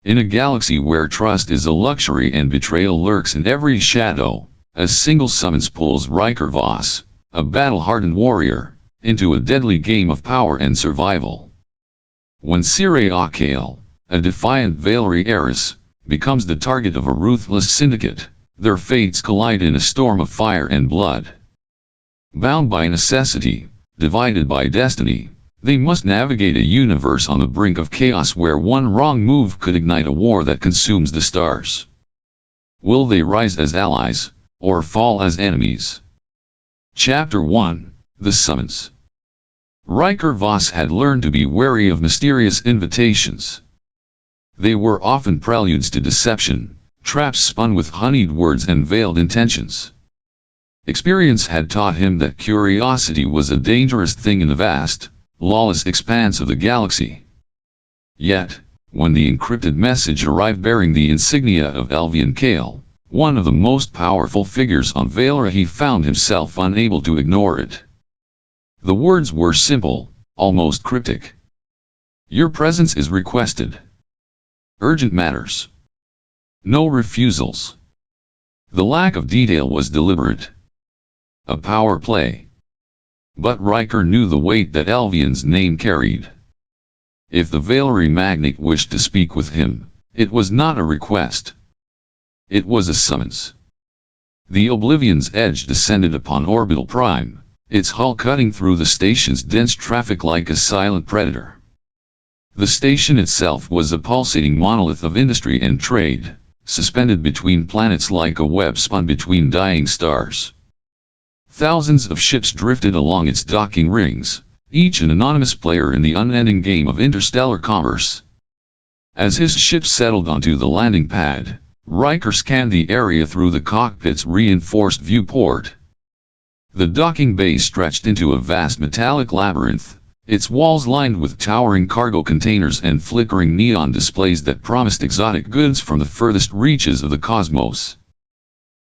In a galaxy where trust is a luxury and betrayal lurks in every shadow, a single summons pulls Riker Voss, a battle-hardened warrior, into a deadly game of power and survival. When Sire Akale, a defiant Valeri heiress, becomes the target of a ruthless syndicate, their fates collide in a storm of fire and blood. Bound by necessity, divided by destiny, they must navigate a universe on the brink of chaos where one wrong move could ignite a war that consumes the stars. Will they rise as allies, or fall as enemies? Chapter 1, The Summons. Riker Voss had learned to be wary of mysterious invitations. They were often preludes to deception, traps spun with honeyed words and veiled intentions. Experience had taught him that curiosity was a dangerous thing in the vast, lawless expanse of the galaxy. Yet, when the encrypted message arrived bearing the insignia of Elvian Kale, one of the most powerful figures on Valara, he found himself unable to ignore it. The words were simple, almost cryptic. Your presence is requested. Urgent matters. No refusals. The lack of detail was deliberate. A power play. But Riker knew the weight that Elvian's name carried. If the Valeri magnate wished to speak with him, it was not a request. It was a summons. The Oblivion's edge descended upon Orbital Prime, its hull cutting through the station's dense traffic like a silent predator. The station itself was a pulsating monolith of industry and trade, suspended between planets like a web spun between dying stars. Thousands of ships drifted along its docking rings, each an anonymous player in the unending game of interstellar commerce. As his ship settled onto the landing pad, Riker scanned the area through the cockpit's reinforced viewport. The docking bay stretched into a vast metallic labyrinth, its walls lined with towering cargo containers and flickering neon displays that promised exotic goods from the furthest reaches of the cosmos.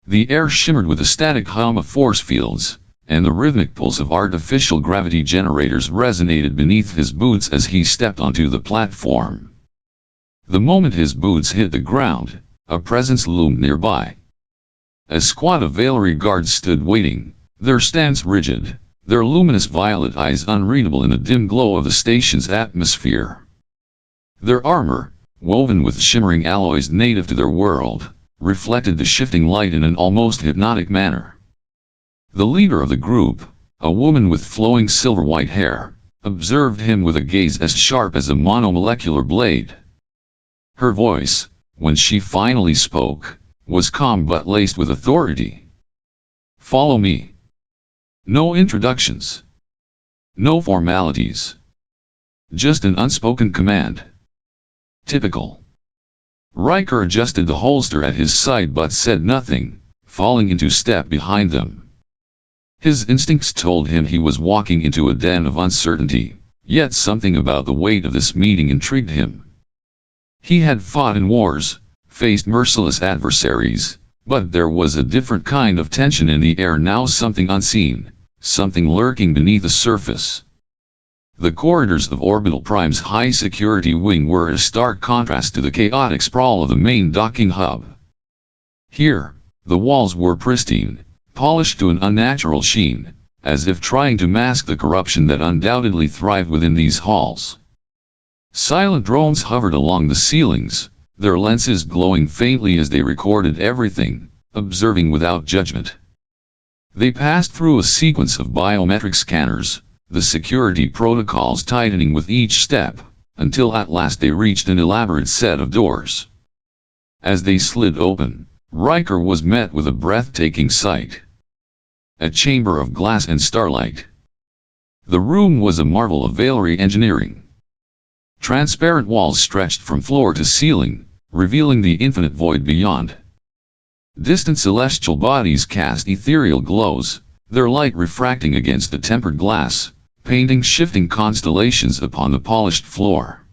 The air shimmered with a static hum of force fields, and the rhythmic pulse of artificial gravity generators resonated beneath his boots as he stepped onto the platform. The moment his boots hit the ground, a presence loomed nearby. A squad of Valeri guards stood waiting, their stance rigid, their luminous violet eyes unreadable in the dim glow of the station's atmosphere. Their armor, woven with shimmering alloys native to their world, reflected the shifting light in an almost hypnotic manner. The leader of the group, a woman with flowing silver-white hair, observed him with a gaze as sharp as a monomolecular blade. Her voice, when she finally spoke, was calm but laced with authority. Follow me. No introductions. No formalities. Just an unspoken command. Typical. Riker adjusted the holster at his side but said nothing, falling into step behind them. His instincts told him he was walking into a den of uncertainty, yet something about the weight of this meeting intrigued him. He had fought in wars, faced merciless adversaries, but there was a different kind of tension in the air now, something unseen, something lurking beneath the surface. The corridors of Orbital Prime's high-security wing were a stark contrast to the chaotic sprawl of the main docking hub. Here, the walls were pristine, polished to an unnatural sheen, as if trying to mask the corruption that undoubtedly thrived within these halls. Silent drones hovered along the ceilings, their lenses glowing faintly as they recorded everything, observing without judgment. They passed through a sequence of biometric scanners, the security protocols tightening with each step, until at last they reached an elaborate set of doors. As they slid open, Riker was met with a breathtaking sight. A chamber of glass and starlight. The room was a marvel of Valeri engineering. Transparent walls stretched from floor to ceiling, revealing the infinite void beyond. Distant celestial bodies cast ethereal glows, their light refracting against the tempered glass, painting shifting constellations upon the polished floor.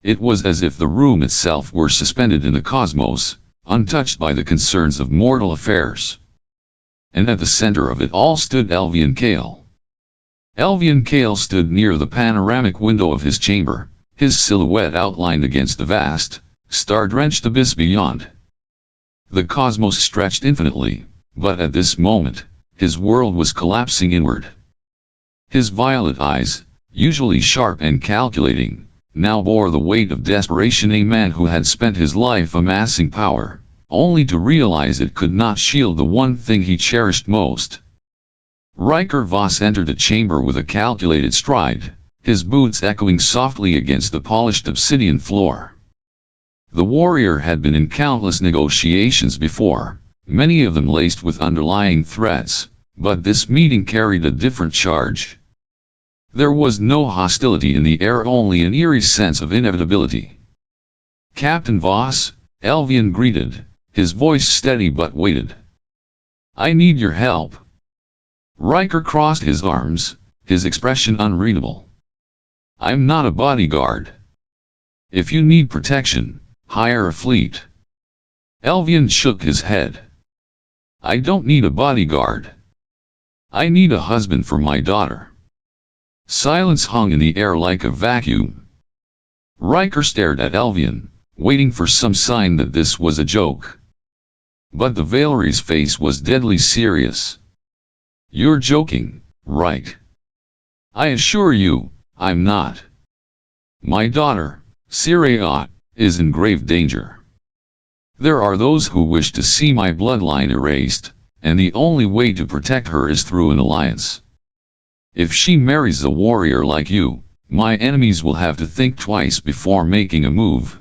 It was as if the room itself were suspended in the cosmos, untouched by the concerns of mortal affairs. And at the center of it all stood Elvian Kale. Elvian Kale stood near the panoramic window of his chamber, his silhouette outlined against the vast, star-drenched abyss beyond. The cosmos stretched infinitely, but at this moment, his world was collapsing inward. His violet eyes, usually sharp and calculating, now bore the weight of desperation. A man who had spent his life amassing power, only to realize it could not shield the one thing he cherished most. Riker Voss entered the chamber with a calculated stride, his boots echoing softly against the polished obsidian floor. The warrior had been in countless negotiations before, many of them laced with underlying threats, but this meeting carried a different charge. There was no hostility in the air, only an eerie sense of inevitability. "Captain Voss," Elvian greeted, his voice steady but weighted. "I need your help." Riker crossed his arms, his expression unreadable. "I'm not a bodyguard. If you need protection, hire a fleet." Elvian shook his head. "I don't need a bodyguard. I need a husband for my daughter." Silence hung in the air like a vacuum. Riker stared at Elvian, waiting for some sign that this was a joke. But the Valerie's face was deadly serious. "You're joking, right?" "I assure you, I'm not. My daughter, Siriat, is in grave danger. There are those who wish to see my bloodline erased, and the only way to protect her is through an alliance. If she marries a warrior like you, my enemies will have to think twice before making a move."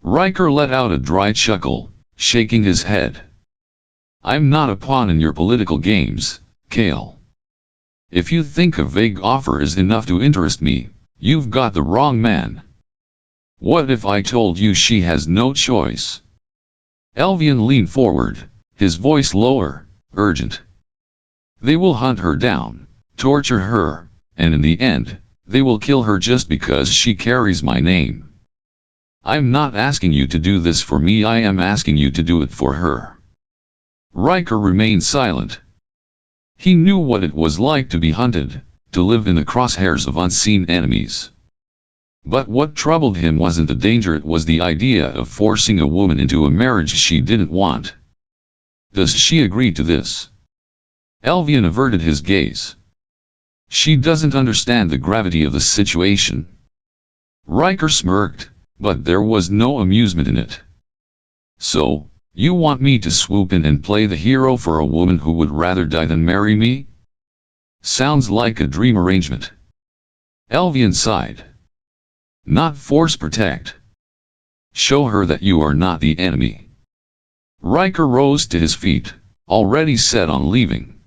Riker let out a dry chuckle, shaking his head. "I'm not a pawn in your political games, Kale. If you think a vague offer is enough to interest me, you've got the wrong man. What if I told you she has no choice?" Elvian leaned forward, his voice lower, urgent. "They will hunt her down, torture her, and in the end, they will kill her just because she carries my name. I'm not asking you to do this for me, I am asking you to do it for her." Riker remained silent. He knew what it was like to be hunted, to live in the crosshairs of unseen enemies. But what troubled him wasn't the danger, it was the idea of forcing a woman into a marriage she didn't want. "Does she agree to this?" Elvian averted his gaze. "She doesn't understand the gravity of the situation." Riker smirked, but there was no amusement in it. "So, you want me to swoop in and play the hero for a woman who would rather die than marry me? Sounds like a dream arrangement." Elvian sighed. "Not force protect. Show her that you are not the enemy." Riker rose to his feet, already set on leaving.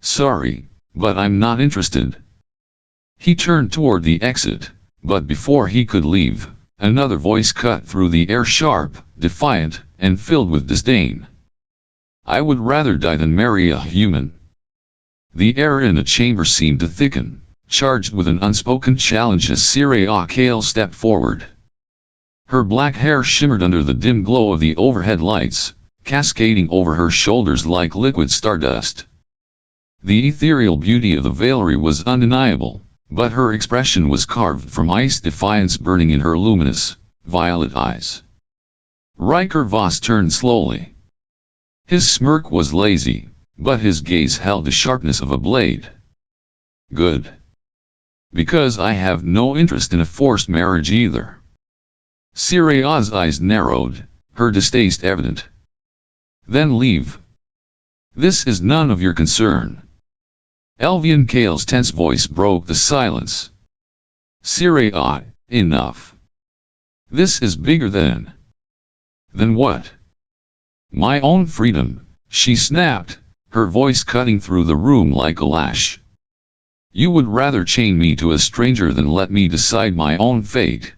"Sorry, but I'm not interested." He turned toward the exit, but before he could leave, another voice cut through the air, sharp, defiant, and filled with disdain. "I would rather die than marry a human." The air in the chamber seemed to thicken, charged with an unspoken challenge as Siriat Kale stepped forward. Her black hair shimmered under the dim glow of the overhead lights, cascading over her shoulders like liquid stardust. The ethereal beauty of the Valerie was undeniable, but her expression was carved from ice, defiance burning in her luminous, violet eyes. Riker Voss turned slowly. His smirk was lazy, but his gaze held the sharpness of a blade. "Good. Because I have no interest in a forced marriage either." Siriat's eyes narrowed, her distaste evident. "Then leave. This is none of your concern." Elvian Kale's tense voice broke the silence. "Siriat, enough. This is bigger than." "Then what?" "My own freedom," she snapped, her voice cutting through the room like a lash. "You would rather chain me to a stranger than let me decide my own fate."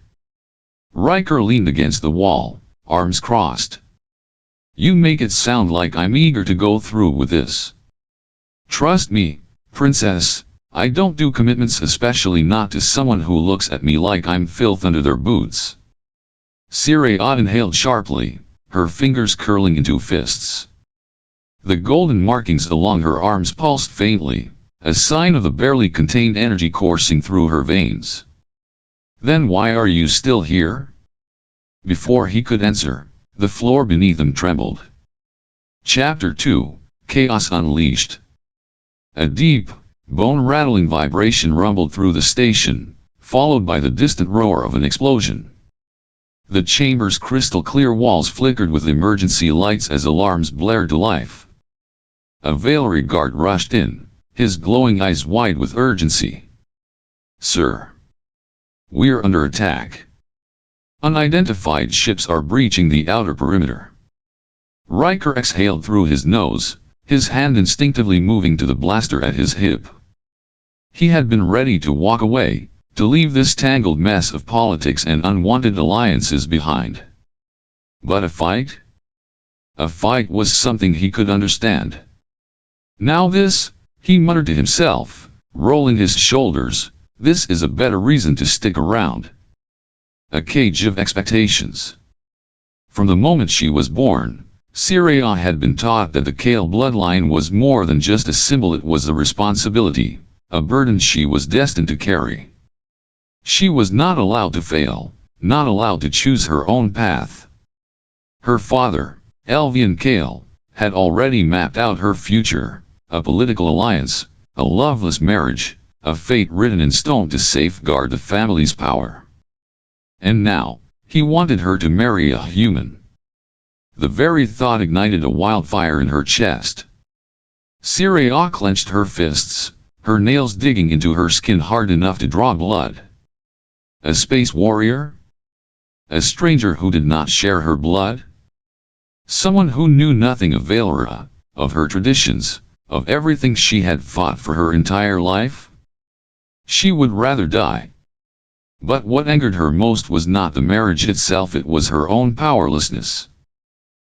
Riker leaned against the wall, arms crossed. "You make it sound like I'm eager to go through with this. Trust me, Princess, I don't do commitments, especially not to someone who looks at me like I'm filth under their boots." Siriat inhaled sharply, her fingers curling into fists. The golden markings along her arms pulsed faintly, a sign of the barely contained energy coursing through her veins. "Then why are you still here?" Before he could answer, the floor beneath him trembled. Chapter 2, Chaos Unleashed. A deep, bone-rattling vibration rumbled through the station, followed by the distant roar of an explosion. The chamber's crystal-clear walls flickered with emergency lights as alarms blared to life. A Valerie guard rushed in, his glowing eyes wide with urgency. "Sir, we're under attack. Unidentified ships are breaching the outer perimeter." Riker exhaled through his nose, his hand instinctively moving to the blaster at his hip. He had been ready to walk away, to leave this tangled mess of politics and unwanted alliances behind. But a fight? A fight was something he could understand. Now this, he muttered to himself, rolling his shoulders, this is a better reason to stick around. A cage of expectations. From the moment she was born, Syria had been taught that the Kale bloodline was more than just a symbol, it was a responsibility, a burden she was destined to carry. She was not allowed to fail, not allowed to choose her own path. Her father, Elvian Kale, had already mapped out her future, a political alliance, a loveless marriage, a fate written in stone to safeguard the family's power. And now, he wanted her to marry a human. The very thought ignited a wildfire in her chest. Syria clenched her fists, her nails digging into her skin hard enough to draw blood. A space warrior? A stranger who did not share her blood? Someone who knew nothing of Valera, of her traditions, of everything she had fought for her entire life? She would rather die. But what angered her most was not the marriage itself, it was her own powerlessness.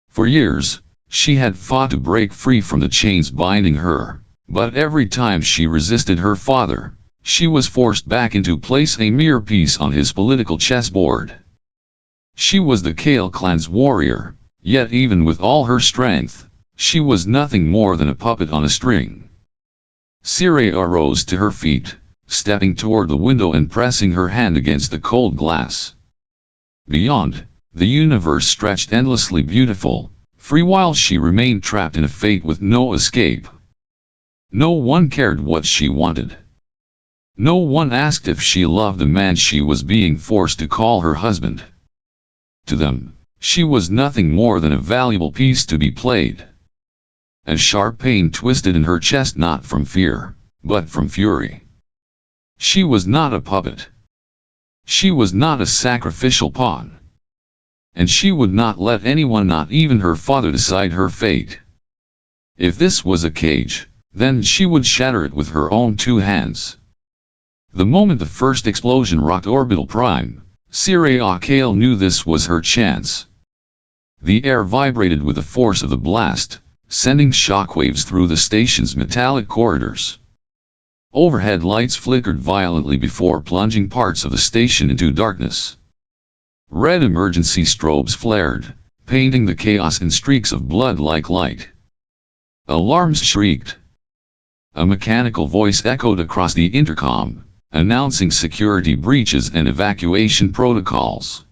For years, she had fought to break free from the chains binding her, but every time she resisted her father, she was forced back into place, a mere piece on his political chessboard. She was the Kale clan's warrior, yet even with all her strength, she was nothing more than a puppet on a string. Syria rose to her feet, stepping toward the window and pressing her hand against the cold glass. Beyond, the universe stretched endlessly beautiful, free, while she remained trapped in a fate with no escape. No one cared what she wanted. No one asked if she loved the man she was being forced to call her husband. To them, she was nothing more than a valuable piece to be played. A sharp pain twisted in her chest, not from fear, but from fury. She was not a puppet. She was not a sacrificial pawn. And she would not let anyone, not even her father, decide her fate. If this was a cage, then she would shatter it with her own two hands. The moment the first explosion rocked Orbital Prime, Syria Kale knew this was her chance. The air vibrated with the force of the blast, sending shockwaves through the station's metallic corridors. Overhead lights flickered violently before plunging parts of the station into darkness. Red emergency strobes flared, painting the chaos in streaks of blood like light. Alarms shrieked. A mechanical voice echoed across the intercom, announcing security breaches and evacuation protocols.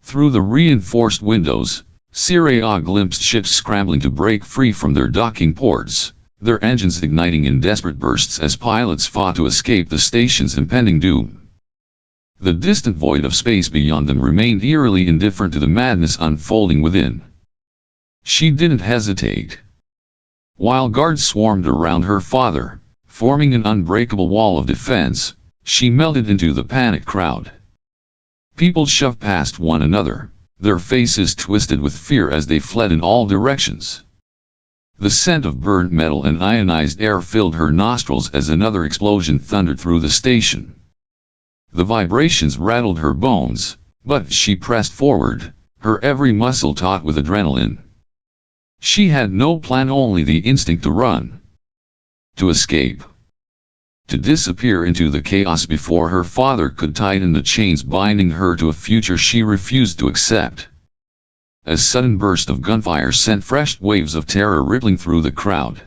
Through the reinforced windows, Syria glimpsed ships scrambling to break free from their docking ports, their engines igniting in desperate bursts as pilots fought to escape the station's impending doom. The distant void of space beyond them remained eerily indifferent to the madness unfolding within. She didn't hesitate. While guards swarmed around her father, forming an unbreakable wall of defense, she melted into the panicked crowd. People shoved past one another, their faces twisted with fear as they fled in all directions. The scent of burnt metal and ionized air filled her nostrils as another explosion thundered through the station. The vibrations rattled her bones, but she pressed forward, her every muscle taut with adrenaline. She had no plan, only the instinct to run. To escape. To disappear into the chaos before her father could tighten the chains binding her to a future she refused to accept. A sudden burst of gunfire sent fresh waves of terror rippling through the crowd.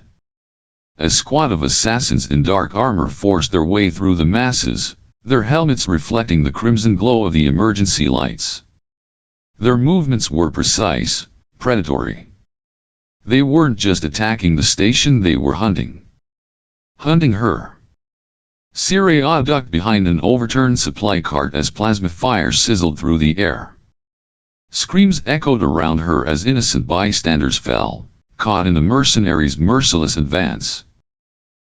A squad of assassins in dark armor forced their way through the masses, their helmets reflecting the crimson glow of the emergency lights. Their movements were precise, predatory. They weren't just attacking the station, they were hunting. Hunting her. Syria ducked behind an overturned supply cart as plasma fire sizzled through the air. Screams echoed around her as innocent bystanders fell, caught in the mercenaries' merciless advance.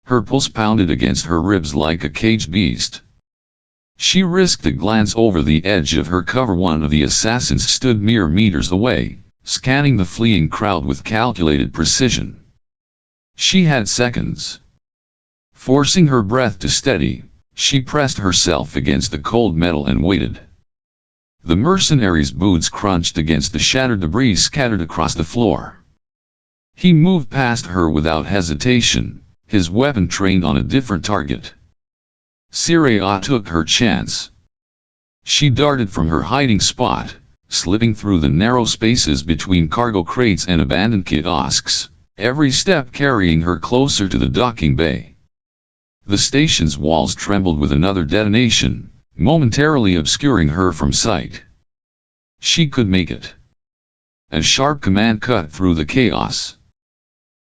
Her pulse pounded against her ribs like a caged beast. She risked a glance over the edge of her cover. One of the assassins stood mere meters away, scanning the fleeing crowd with calculated precision. She had seconds. Forcing her breath to steady, she pressed herself against the cold metal and waited. The mercenary's boots crunched against the shattered debris scattered across the floor. He moved past her without hesitation, his weapon trained on a different target. Syria took her chance. She darted from her hiding spot, slipping through the narrow spaces between cargo crates and abandoned kiosks, every step carrying her closer to the docking bay. The station's walls trembled with another detonation, momentarily obscuring her from sight. She could make it. A sharp command cut through the chaos.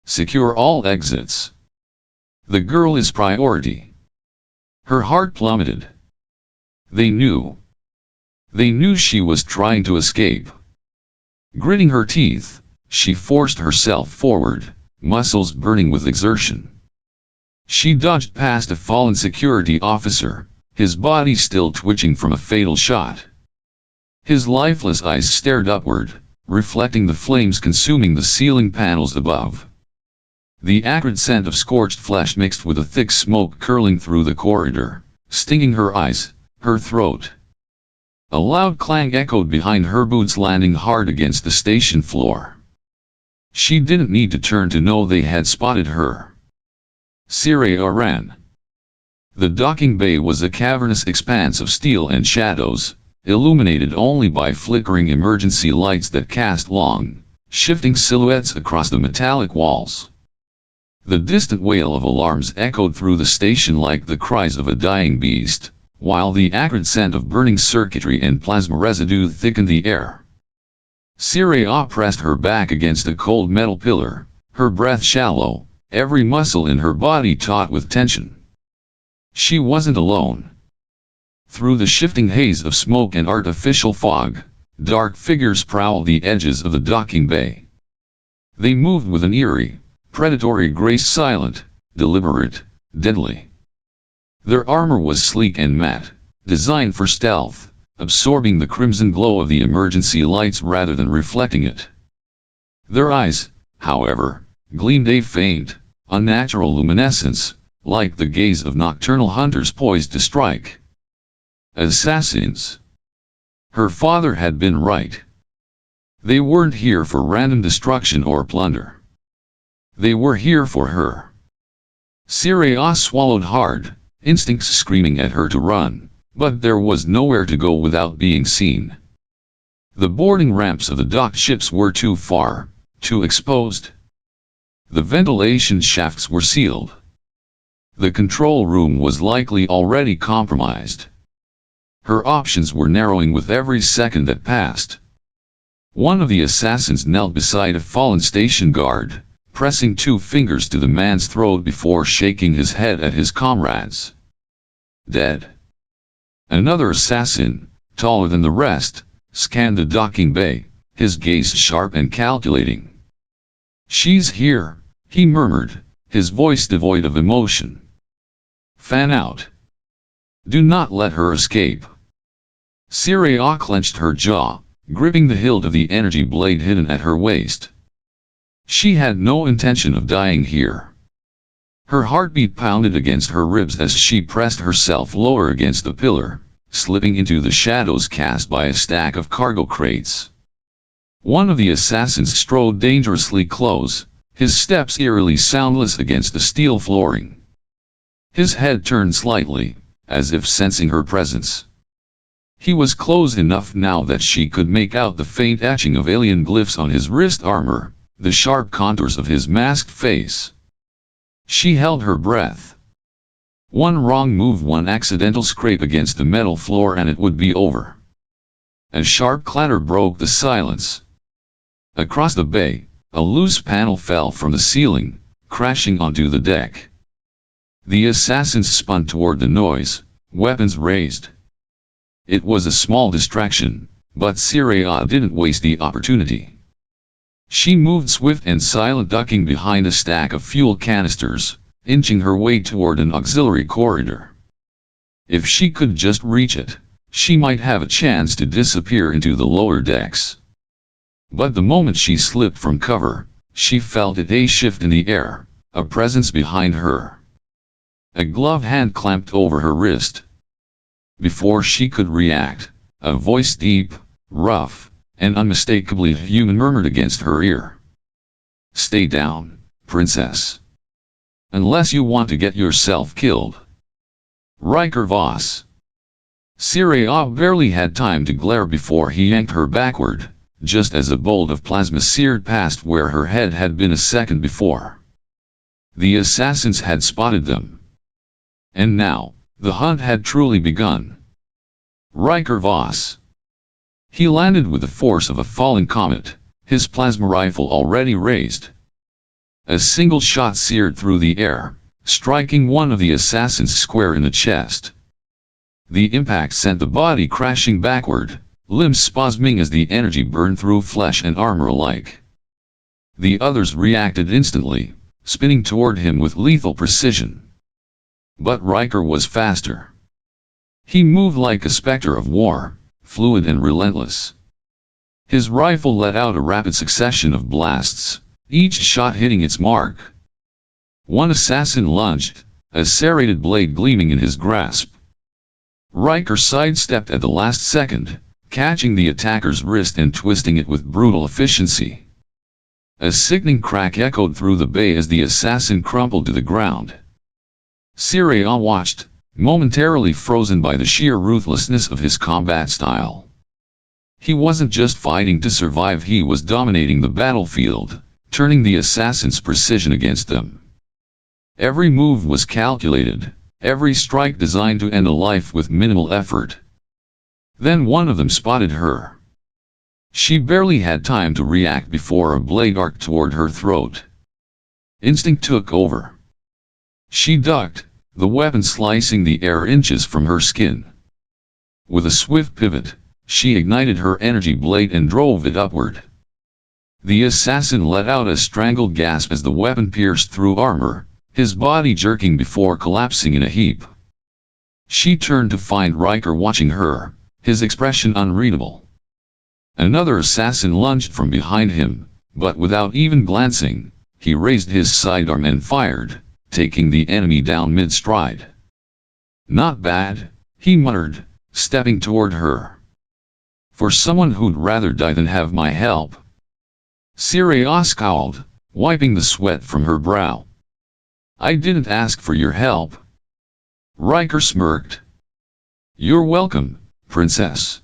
Secure all exits. The girl is priority. Her heart plummeted. They knew. They knew she was trying to escape. Gritting her teeth, she forced herself forward, muscles burning with exertion. She dodged past a fallen security officer, his body still twitching from a fatal shot. His lifeless eyes stared upward, reflecting the flames consuming the ceiling panels above. The acrid scent of scorched flesh mixed with a thick smoke curling through the corridor, stinging her eyes, her throat. A loud clang echoed behind her, boots landing hard against the station floor. She didn't need to turn to know they had spotted her. Syria ran. The docking bay was a cavernous expanse of steel and shadows, illuminated only by flickering emergency lights that cast long, shifting silhouettes across the metallic walls. The distant wail of alarms echoed through the station like the cries of a dying beast, while the acrid scent of burning circuitry and plasma residue thickened the air. Syria pressed her back against a cold metal pillar, her breath shallow, every muscle in her body taut with tension. She wasn't alone. Through the shifting haze of smoke and artificial fog, dark figures prowled the edges of the docking bay. They moved with an eerie, predatory grace, silent, deliberate, deadly. Their armor was sleek and matte, designed for stealth, absorbing the crimson glow of the emergency lights rather than reflecting it. Their eyes, however, gleamed a faint, unnatural luminescence, like the gaze of nocturnal hunters poised to strike. Assassins. Her father had been right. They weren't here for random destruction or plunder. They were here for her. Syria swallowed hard, instincts screaming at her to run, but there was nowhere to go without being seen. The boarding ramps of the docked ships were too far, too exposed. The ventilation shafts were sealed. The control room was likely already compromised. Her options were narrowing with every second that passed. One of the assassins knelt beside a fallen station guard, pressing two fingers to the man's throat before shaking his head at his comrades. Dead. Another assassin, taller than the rest, scanned the docking bay, his gaze sharp and calculating. "She's here," he murmured, his voice devoid of emotion. "Fan out. Do not let her escape." Syria clenched her jaw, gripping the hilt of the energy blade hidden at her waist. She had no intention of dying here. Her heartbeat pounded against her ribs as she pressed herself lower against the pillar, slipping into the shadows cast by a stack of cargo crates. One of the assassins strode dangerously close, his steps eerily soundless against the steel flooring. His head turned slightly, as if sensing her presence. He was close enough now that she could make out the faint etching of alien glyphs on his wrist armor, the sharp contours of his masked face. She held her breath. One wrong move, one accidental scrape against the metal floor, and it would be over. A sharp clatter broke the silence. Across the bay, a loose panel fell from the ceiling, crashing onto the deck. The assassins spun toward the noise, weapons raised. It was a small distraction, but Syria didn't waste the opportunity. She moved swift and silent, ducking behind a stack of fuel canisters, inching her way toward an auxiliary corridor. If she could just reach it, she might have a chance to disappear into the lower decks. But the moment she slipped from cover, she felt a shift in the air, a presence behind her. A gloved hand clamped over her wrist. Before she could react, a voice deep, rough, and unmistakably human murmured against her ear. "Stay down, princess. Unless you want to get yourself killed." Riker Voss. Syria barely had time to glare before he yanked her backward, just as a bolt of plasma seared past where her head had been a second before. The assassins had spotted them. And now, the hunt had truly begun. Riker Voss. He landed with the force of a falling comet, his plasma rifle already raised. A single shot seared through the air, striking one of the assassins square in the chest. The impact sent the body crashing backward, limbs spasming as the energy burned through flesh and armor alike. The others reacted instantly, spinning toward him with lethal precision. But Riker was faster. He moved like a specter of war, fluid and relentless. His rifle let out a rapid succession of blasts, each shot hitting its mark. One assassin lunged, a serrated blade gleaming in his grasp. Riker sidestepped at the last second, catching the attacker's wrist and twisting it with brutal efficiency. A sickening crack echoed through the bay as the assassin crumpled to the ground. Syria watched, momentarily frozen by the sheer ruthlessness of his combat style. He wasn't just fighting to survive, he was dominating the battlefield, turning the assassins' precision against them. Every move was calculated, every strike designed to end a life with minimal effort. Then one of them spotted her. She barely had time to react before a blade arced toward her throat. Instinct took over. She ducked, the weapon slicing the air inches from her skin. With a swift pivot, she ignited her energy blade and drove it upward. The assassin let out a strangled gasp as the weapon pierced through armor, his body jerking before collapsing in a heap. She turned to find Riker watching her, his expression unreadable. Another assassin lunged from behind him, but without even glancing, he raised his sidearm and fired, taking the enemy down mid-stride. "Not bad," he muttered, stepping toward her. "For someone who'd rather die than have my help." Syria scowled, wiping the sweat from her brow. "I didn't ask for your help." Riker smirked. "You're welcome, princess."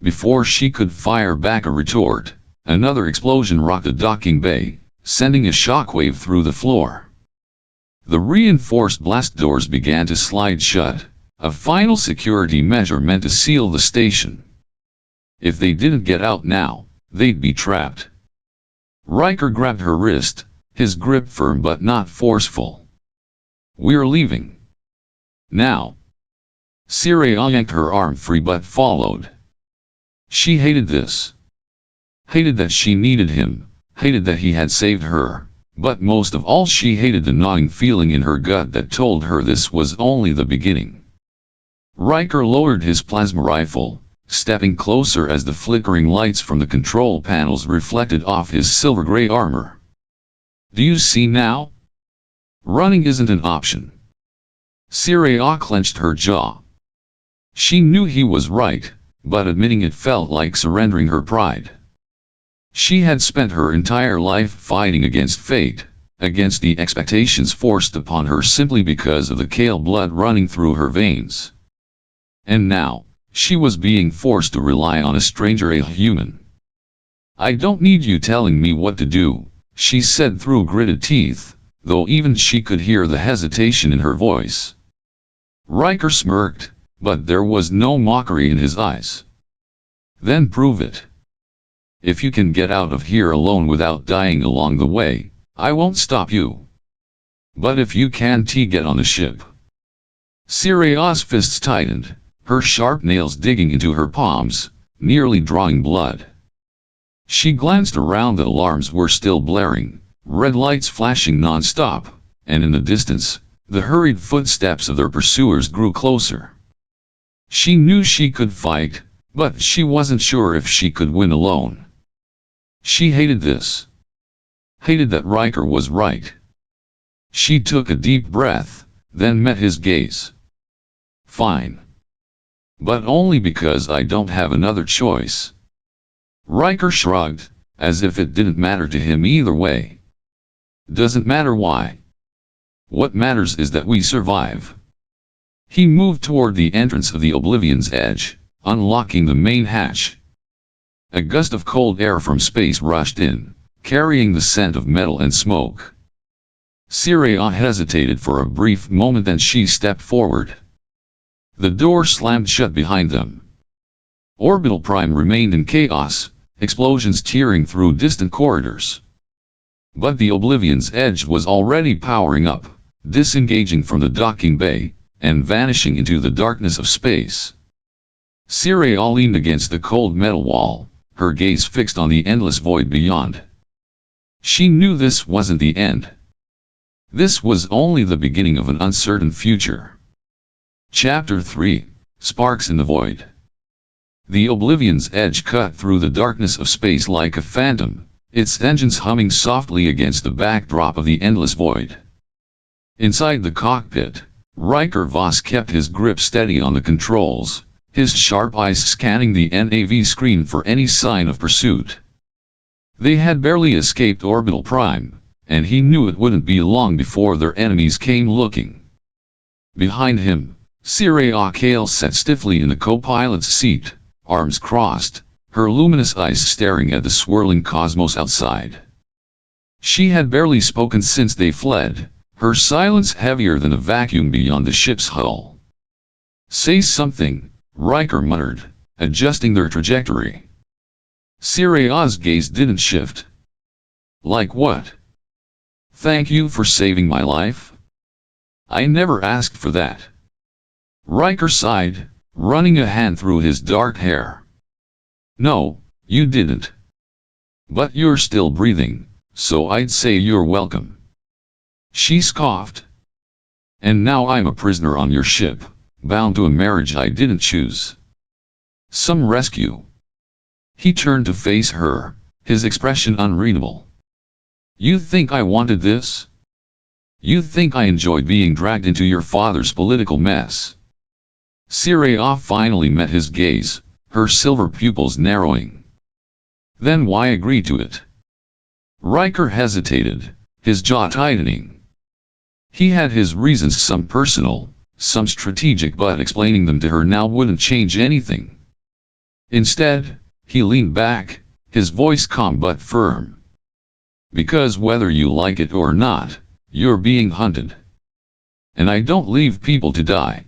Before she could fire back a retort, another explosion rocked the docking bay, sending a shockwave through the floor. The reinforced blast doors began to slide shut, a final security measure meant to seal the station. If they didn't get out now, they'd be trapped. Riker grabbed her wrist, his grip firm but not forceful. "We're leaving. Now." Syria yanked her arm free but followed. She hated this. Hated that she needed him, hated that he had saved her. But most of all she hated the gnawing feeling in her gut that told her this was only the beginning. Riker lowered his plasma rifle, stepping closer as the flickering lights from the control panels reflected off his silver-gray armor. "Do you see now? Running isn't an option." Syria clenched her jaw. She knew he was right, but admitting it felt like surrendering her pride. She had spent her entire life fighting against fate, against the expectations forced upon her simply because of the Kale blood running through her veins. And now, she was being forced to rely on a stranger, a human. "I don't need you telling me what to do," she said through gritted teeth, though even she could hear the hesitation in her voice. Riker smirked, but there was no mockery in his eyes. Then prove it. If you can get out of here alone without dying along the way, I won't stop you. But if you can't get on the ship. Siria's fists tightened, her sharp nails digging into her palms, nearly drawing blood. She glanced around. The alarms were still blaring, red lights flashing non-stop, and in the distance, the hurried footsteps of their pursuers grew closer. She knew she could fight, but she wasn't sure if she could win alone. She hated this. Hated that Riker was right. She took a deep breath, then met his gaze. Fine. But only because I don't have another choice. Riker shrugged, as if it didn't matter to him either way. Doesn't matter why. What matters is that we survive. He moved toward the entrance of the Oblivion's edge, unlocking the main hatch. A gust of cold air from space rushed in, carrying the scent of metal and smoke. Siria hesitated for a brief moment, then she stepped forward. The door slammed shut behind them. Orbital Prime remained in chaos, explosions tearing through distant corridors. But the Oblivion's edge was already powering up, disengaging from the docking bay, and vanishing into the darkness of space. Siria leaned against the cold metal wall, her gaze fixed on the endless void beyond. She knew this wasn't the end. This was only the beginning of an uncertain future. Chapter 3, Sparks in the Void. The Oblivion's edge cut through the darkness of space like a phantom, its engines humming softly against the backdrop of the endless void. Inside the cockpit, Riker Voss kept his grip steady on the controls, his sharp eyes scanning the NAV screen for any sign of pursuit. They had barely escaped Orbital Prime, and he knew it wouldn't be long before their enemies came looking. Behind him, Siria Kale sat stiffly in the co-pilot's seat, arms crossed, her luminous eyes staring at the swirling cosmos outside. She had barely spoken since they fled, her silence heavier than a vacuum beyond the ship's hull. Say something, Riker muttered, adjusting their trajectory. Siria's gaze didn't shift. Like what? Thank you for saving my life? I never asked for that. Riker sighed, running a hand through his dark hair. No, you didn't. But you're still breathing, so I'd say you're welcome. She scoffed. And now I'm a prisoner on your ship, bound to a marriage I didn't choose. Some rescue. He turned to face her, his expression unreadable. You think I wanted this? You think I enjoyed being dragged into your father's political mess? Siria finally met his gaze, her silver pupils narrowing. Then why agree to it? Riker hesitated, his jaw tightening. He had his reasons, some personal, some strategic, but explaining them to her now wouldn't change anything. Instead, he leaned back, his voice calm but firm. Because whether you like it or not, you're being hunted. And I don't leave people to die.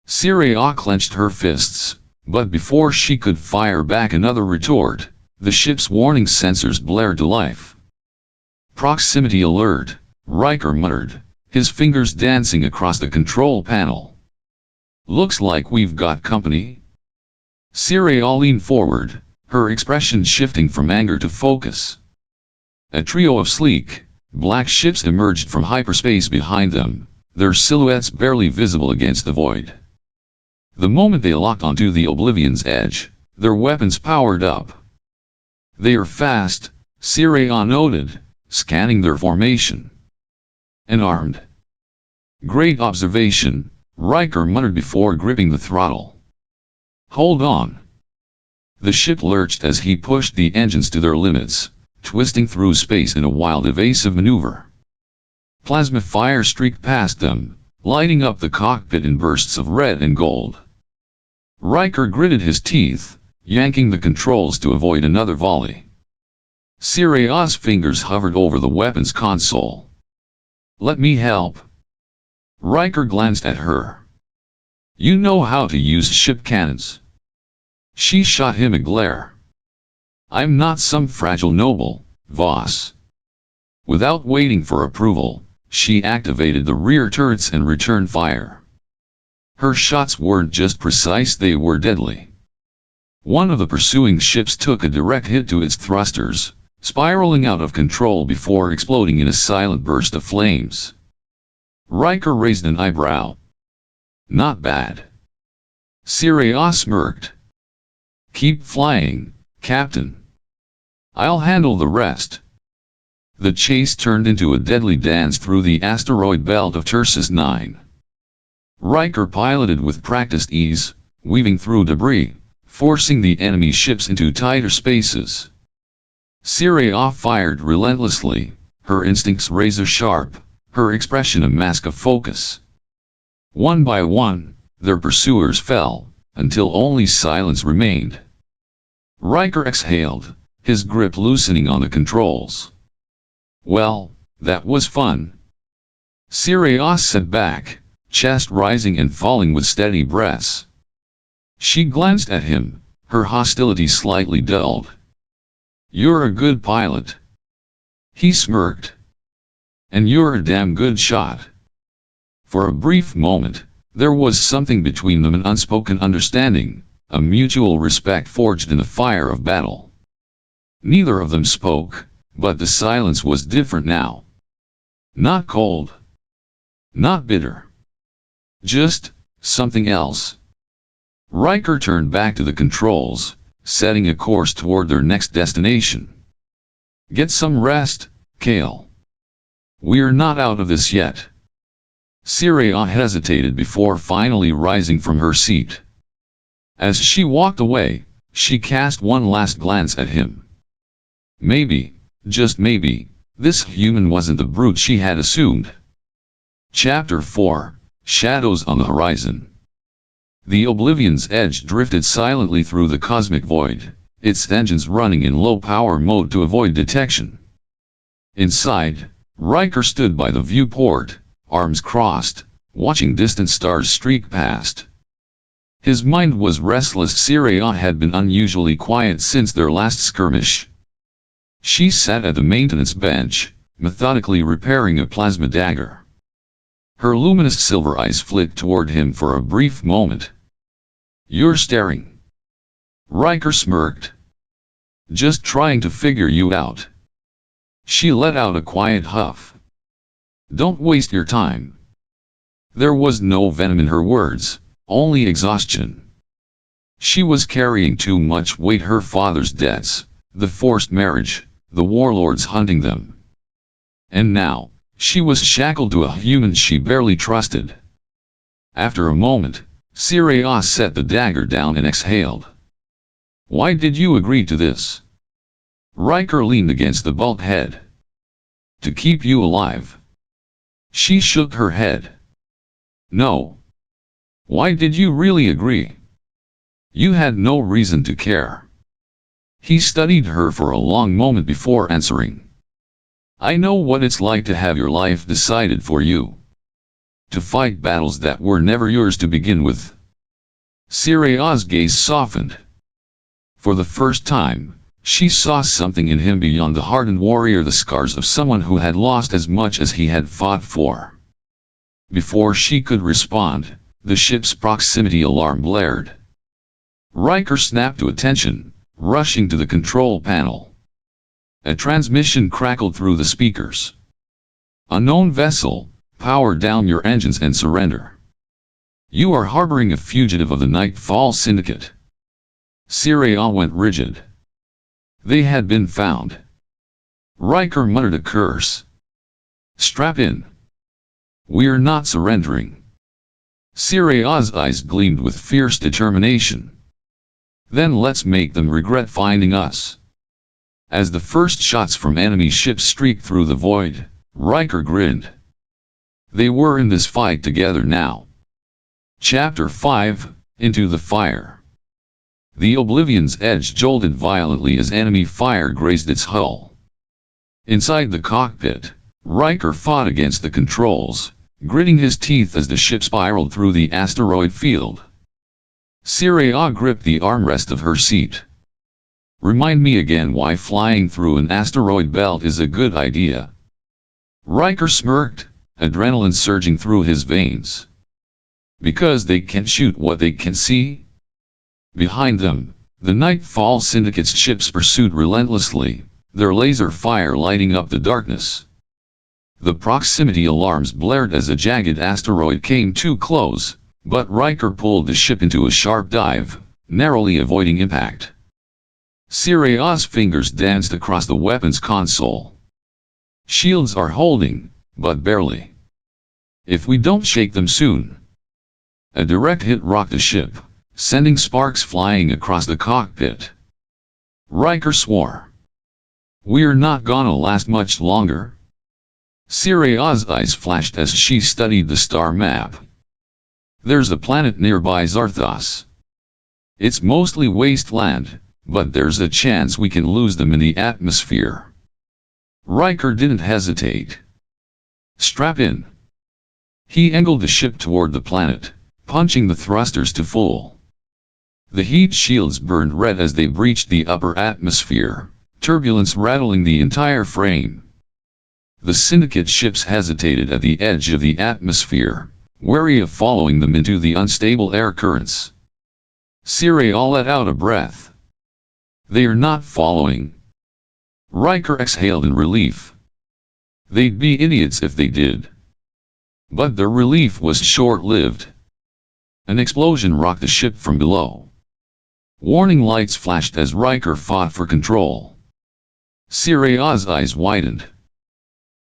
Siria clenched her fists, but before she could fire back another retort, the ship's warning sensors blared to life. Proximity alert, Riker muttered, his fingers dancing across the control panel. Looks like we've got company. Siria leaned forward, her expression shifting from anger to focus. A trio of sleek, black ships emerged from hyperspace behind them, their silhouettes barely visible against the void. The moment they locked onto the Oblivion's edge, their weapons powered up. They are fast, Siria noted, scanning their formation. And armed. Great observation, Riker muttered before gripping the throttle. Hold on. The ship lurched as he pushed the engines to their limits, twisting through space in a wild evasive maneuver. Plasma fire streaked past them, lighting up the cockpit in bursts of red and gold. Riker gritted his teeth, yanking the controls to avoid another volley. Siria's fingers hovered over the weapons console. Let me help. Riker glanced at her. You know how to use ship cannons. She shot him a glare. I'm not some fragile noble, Voss. Without waiting for approval, she activated the rear turrets and returned fire. Her shots weren't just precise, they were deadly. One of the pursuing ships took a direct hit to its thrusters, spiraling out of control before exploding in a silent burst of flames. Riker raised an eyebrow. Not bad. Sirius smirked. Keep flying, Captain. I'll handle the rest. The chase turned into a deadly dance through the asteroid belt of Tursus 9. Riker piloted with practiced ease, weaving through debris, forcing the enemy ships into tighter spaces. Sirius fired relentlessly, her instincts razor sharp, her expression a mask of focus. One by one, their pursuers fell, until only silence remained. Riker exhaled, his grip loosening on the controls. Well, that was fun. Sirius sat back, chest rising and falling with steady breaths. She glanced at him, her hostility slightly dulled. You're a good pilot. He smirked. And you're a damn good shot. For a brief moment, there was something between them, an unspoken understanding, a mutual respect forged in the fire of battle. Neither of them spoke, but the silence was different now. Not cold. Not bitter. Just something else. Riker turned back to the controls, setting a course toward their next destination. Get some rest, Kale. We're not out of this yet. Sirius hesitated before finally rising from her seat. As she walked away, she cast one last glance at him. Maybe, just maybe, this human wasn't the brute she had assumed. Chapter 4, Shadows on the Horizon. The Oblivion's Edge drifted silently through the cosmic void, its engines running in low-power mode to avoid detection. Inside, Riker stood by the viewport, arms crossed, watching distant stars streak past. His mind was restless. Sirius had been unusually quiet since their last skirmish. She sat at the maintenance bench, methodically repairing a plasma dagger. Her luminous silver eyes flicked toward him for a brief moment. You're staring. Riker smirked. Just trying to figure you out. She let out a quiet huff. Don't waste your time. There was no venom in her words, only exhaustion. She was carrying too much weight, her father's debts, the forced marriage, the warlords hunting them. And now, she was shackled to a human she barely trusted. After a moment, Sirius set the dagger down and exhaled. Why did you agree to this? Riker leaned against the bulkhead. To keep you alive. She shook her head. No. Why did you really agree? You had no reason to care. He studied her for a long moment before answering. I know what it's like to have your life decided for you. To fight battles that were never yours to begin with. Sirius' gaze softened. For the first time, she saw something in him beyond the hardened warrior, the scars of someone who had lost as much as he had fought for. Before she could respond, the ship's proximity alarm blared. Riker snapped to attention, rushing to the control panel. A transmission crackled through the speakers. Unknown vessel, power down your engines and surrender. You are harboring a fugitive of the Nightfall Syndicate. Sirius went rigid. They had been found. Riker muttered a curse. Strap in. We're not surrendering. Sirius' eyes gleamed with fierce determination. Then let's make them regret finding us. As the first shots from enemy ships streaked through the void, Riker grinned. They were in this fight together now. Chapter 5, Into the Fire. The Oblivion's Edge jolted violently as enemy fire grazed its hull. Inside the cockpit, Riker fought against the controls, gritting his teeth as the ship spiraled through the asteroid field. Syria gripped the armrest of her seat. Remind me again why flying through an asteroid belt is a good idea. Riker smirked, adrenaline surging through his veins. Because they can shoot what they can see? Behind them, the Nightfall Syndicate's ships pursued relentlessly, their laser fire lighting up the darkness. The proximity alarms blared as a jagged asteroid came too close, but Riker pulled the ship into a sharp dive, narrowly avoiding impact. Syria's fingers danced across the weapons console. Shields are holding, but barely. If we don't shake them soon. A direct hit rocked the ship, sending sparks flying across the cockpit. Riker swore. We're not gonna last much longer. Syria's eyes flashed as she studied the star map. There's a planet nearby Zarthos. It's mostly wasteland, but there's a chance we can lose them in the atmosphere. Riker didn't hesitate. Strap in. He angled the ship toward the planet, punching the thrusters to full. The heat shields burned red as they breached the upper atmosphere, turbulence rattling the entire frame. The Syndicate ships hesitated at the edge of the atmosphere, wary of following them into the unstable air currents. Syria let out a breath. They are not following. Riker exhaled in relief. They'd be idiots if they did. But their relief was short-lived. An explosion rocked the ship from below. Warning lights flashed as Riker fought for control. Syria's eyes widened.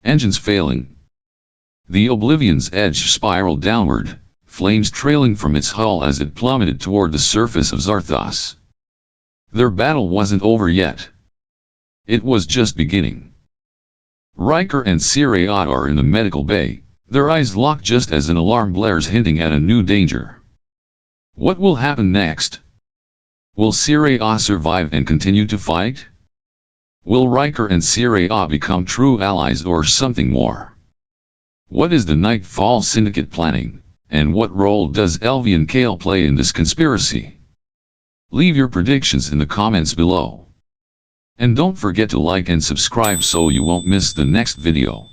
Engines failing. The Oblivion's edge spiraled downward, flames trailing from its hull as it plummeted toward the surface of Zarthos. Their battle wasn't over yet. It was just beginning. Riker and Syria are in the medical bay, their eyes locked just as an alarm blares hinting at a new danger. What will happen next? Will Syria survive and continue to fight? Will Riker and Syria become true allies or something more? What is the Nightfall Syndicate planning, and what role does Elvian Kale play in this conspiracy? Leave your predictions in the comments below. And don't forget to like and subscribe so you won't miss the next video.